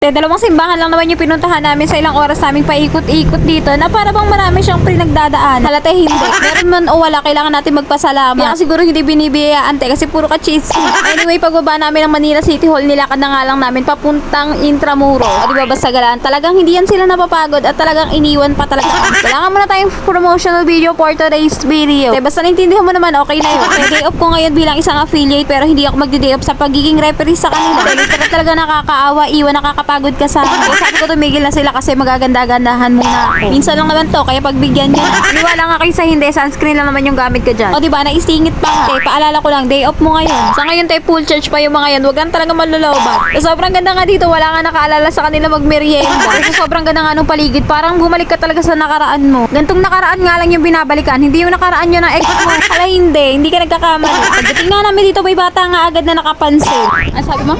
Dalawang simbahan lang naman yung pinuntahan namin sa ilang oras naming paikot-ikot dito na para bang marami siyang pinagdadaan. Halata hindi. Meron man o wala, kailangan natin magpasalamat. Kaya siguro hindi binibiyayaan kasi puro ka-cheats. Anyway, pagbaba namin ng Manila City Hall, nilakad na nga lang namin papuntang Intramuros. O diba basta galaan, talagang hindi yan sila napapagod at talagang iniwan pa talaga. Kailangan muna tayong promotional video for today's video. Basta naintindihan mo naman, okay na yun. Day off ko ngayon bilang isang affiliate pero hindi ako magdi-day off sa pagiging referee sa kanila. Literal talaga nakakaawa, iwan, nakakapagod ka sa akin. Kaya sabi ko tumigil na sila kasi magaganda-gandahan muna ako. Minsan lang naman to, kaya pagbigyan nyo. Iniwala nga kayo sa hindi, sunscreen lang naman yung gamit ko dyan. O diba, naisingit pa nga. Paalala ko lang, day off mo ngayon. Sa ngayon tayo full church pa yung mga yan, wag lang talaga malulooban. Sobrang ganda nga dito, wala nga nakaalala sa kanila magmerienda. Kasi sobrang ganda nga nung paligid, parang bumalik ka talaga sa nakaraan mo. Gantong nakaraan nga lang yung binabalikan, hindi yung nakaraan yun ng ex mo. Hala hindi ka nagkakamali. Pagdating nga namin dito, may bata nga agad na nakapansin. Ano sabi mo?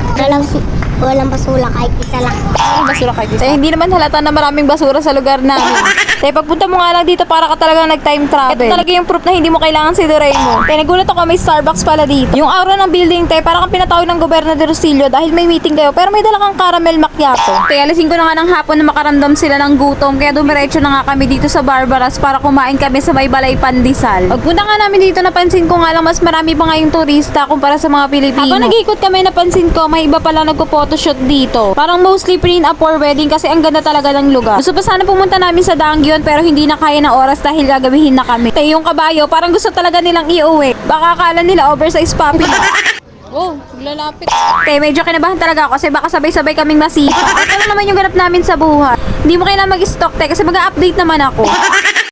Walang basura kahit isa lang. Walang basura kahit isa. Hindi naman halata na maraming basura sa lugar namin. Kaya pagpunta mo nga lang dito para ka talagang nag-time travel. Ito talaga yung proof na hindi mo kailangan sidurain mo. Kaya nagulat ako, may Starbucks pala dito. Yung aura ng building, para kang pinatawag ng Gobernador Rosilio dahil may meeting kayo. Pero may dala kang caramel macchiato. Kaya alising ko na nga ng hapon na makaramdam sila ng gutom. Kaya dumiretso na nga kami dito sa Barbaras para kumain kami sa may Balay Pandesal. Pagpunta nga namin dito, napansin ko nga lang mas marami pa nga yung turista kumpara sa mga Pilipino. Habang nag-ikot kami, napansin ko may iba pala nagpo-photoshoot dito. Parang mostly pre-up for wedding kasi ang ganda talaga ng lugar. Gusto pa sana pumunta namin sa Dangyon pero hindi na kaya ng oras dahil gagabihin na kami. Yung kabayo, parang gusto talaga nilang iuwi. Baka akala nila oversize puppy. Oh, lalapit. Okay, medyo kinabahan talaga ako kasi baka sabay-sabay kaming masipa. Ito lang naman yung ganap namin sa buhay. Hindi mo kailangan mag-stock kasi mag-update naman ako.